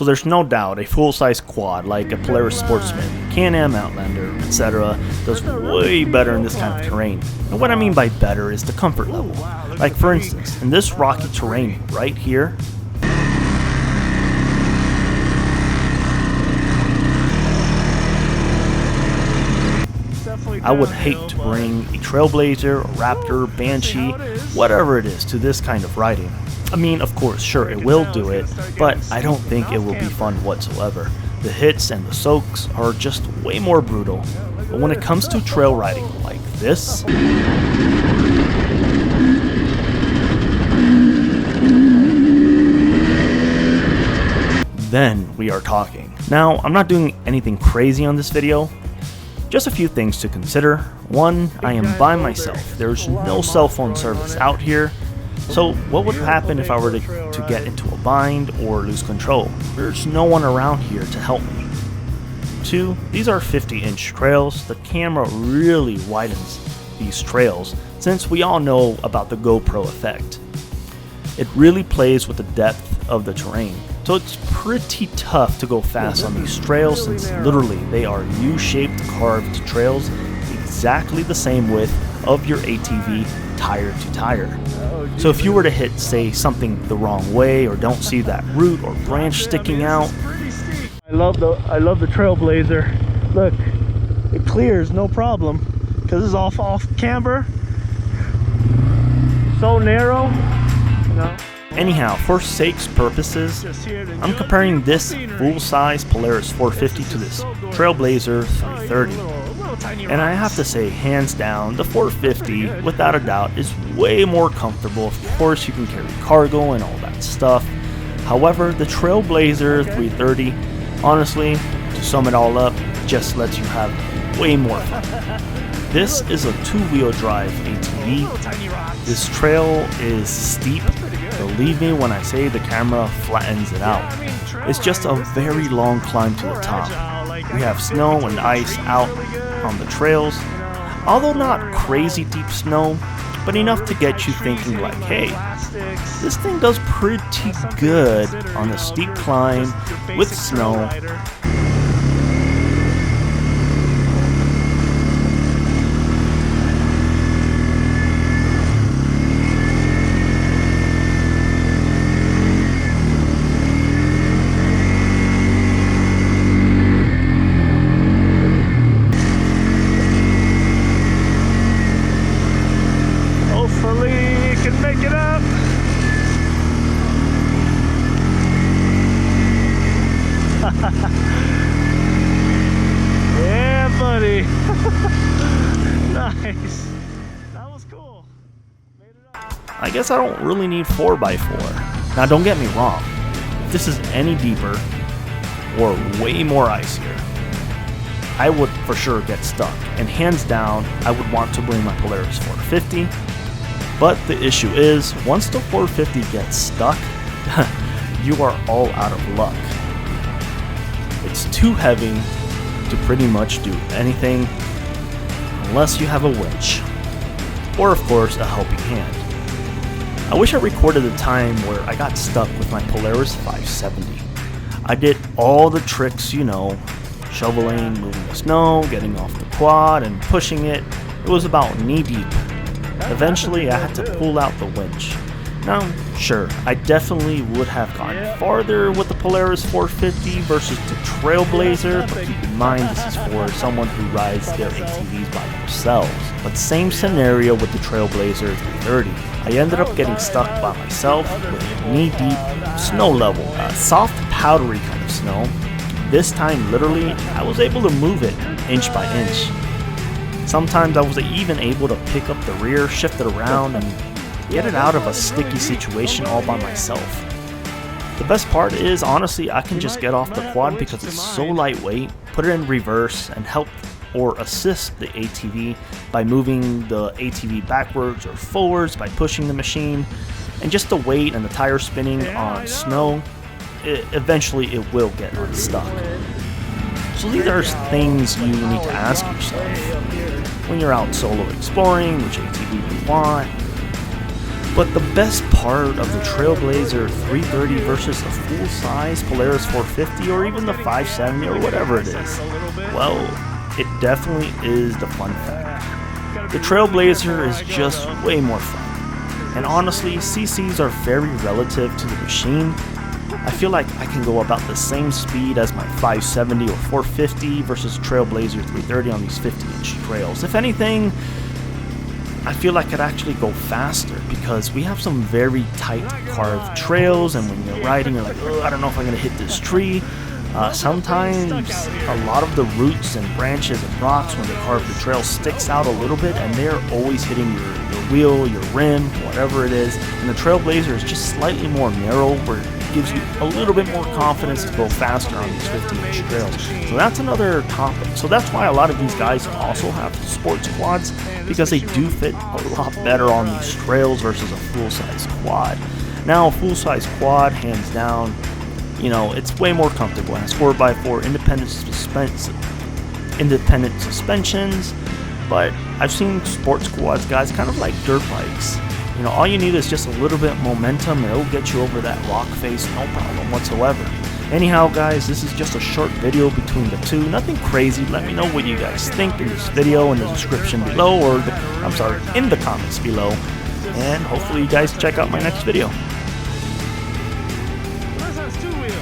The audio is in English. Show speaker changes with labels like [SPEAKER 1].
[SPEAKER 1] So there's no doubt a full-size quad like a Polaris Sportsman, Can-Am Outlander, etc. does way better in this kind of terrain. And what I mean by better is the comfort level. Like for instance, in this rocky terrain right here, I would hate to bring a Trailblazer, a Raptor, Banshee, whatever it is to this kind of riding. I mean, of course, sure, it will do it, but I don't think it will be fun whatsoever. The hits and the soaks are just way more brutal. But when it comes to trail riding like this, then we are talking. Now, I'm not doing anything crazy on this video. Just a few things to consider. One, I am by myself. There's no cell phone service out here. So what would happen if I were to get into a bind or lose control? There's no one around here to help me. Two, these are 50-inch trails. The camera really widens these trails since we all know about the GoPro effect. It really plays with the depth of the terrain. So it's pretty tough to go fast on these trails since literally they are U-shaped carved trails exactly the same width of your ATV tire to tire. So if you were to hit, say, something the wrong way or don't see that root or branch sticking out. I love the Trailblazer. Look, it clears no problem because it's off camber. So narrow, you know. Anyhow, for sake's purposes, I'm comparing this full-size Polaris 450 to this Trailblazer 330. And I have to say, hands down, the 450, without a doubt, is way more comfortable. Of course, you can carry cargo and all that stuff. However, the Trailblazer 330, honestly, to sum it all up, just lets you have way more fun. This is a two-wheel drive ATV. This trail is steep. Believe me when I say the camera flattens it out. It's just a very long climb to the top. We have snow and ice out on the trails, although not crazy deep snow, but enough to get you thinking like, hey, this thing does pretty good on a steep climb with snow. Yeah, buddy. Nice. That was cool. Made it up. I guess I don't really need 4x4. Now, don't get me wrong. If this is any deeper or way more icier, I would for sure get stuck. And hands down, I would want to bring my Polaris 450. But the issue is, once the 450 gets stuck, you are all out of luck. It's too heavy to pretty much do anything unless you have a winch, or of course a helping hand. I wish I recorded the time where I got stuck with my Polaris 570. I did all the tricks, you know, shoveling, moving the snow, getting off the quad and pushing it. It was about knee deep. Eventually I had to pull out the winch. Now, sure, I definitely would have gone farther with the Polaris 450 versus the Trailblazer, but keep in mind this is for someone who rides their ATVs by themselves. But same scenario with the Trailblazer 330. I ended up getting stuck by myself with knee-deep snow level, soft powdery kind of snow. This time, literally, I was able to move it inch by inch. Sometimes I was even able to pick up the rear, shift it around, and get it out of a sticky situation all by myself. The best part is, honestly, I can just get off the quad because it's so lightweight, put it in reverse, and help or assist the ATV by moving the ATV backwards or forwards by pushing the machine, and just the weight and the tire spinning on snow, eventually it will get unstuck. So these are things you need to ask yourself when you're out solo exploring, which ATV you want. But the best part of the Trailblazer 330 versus a full-size Polaris 450 or even the 570 or whatever it is, well, it definitely is the fun fact. The Trailblazer is just way more fun. And honestly, CCs are very relative to the machine. I feel like I can go about the same speed as my 570 or 450 versus Trailblazer 330 on these 50-inch trails. If anything, I feel like I'd actually go faster because we have some very tight carved trails, and when you're riding you're like, oh, I don't know if I'm going to hit this tree. Sometimes a lot of the roots and branches and rocks when they carve the trail sticks out a little bit, and they're always hitting your wheel, your rim, whatever it is. And the Trailblazer is just slightly more narrow, where it gives you a little bit more confidence to go faster on these 50-inch trails. So that's another topic. So that's why a lot of these guys also have sports quads, because they do fit a lot better on these trails versus a full-size quad. Now, a full-size quad, hands down, you know, it's way more comfortable. It has 4x4 independent suspensions, but I've seen sports quads, guys, kind of like dirt bikes. You know, all you need is just a little bit of momentum, and it'll get you over that rock face, no problem whatsoever. Anyhow, guys, this is just a short video between the two, nothing crazy. Let me know what you guys think in this video in the description below, or in the comments below, and hopefully you guys check out my next video.
[SPEAKER 2] This has two wheels.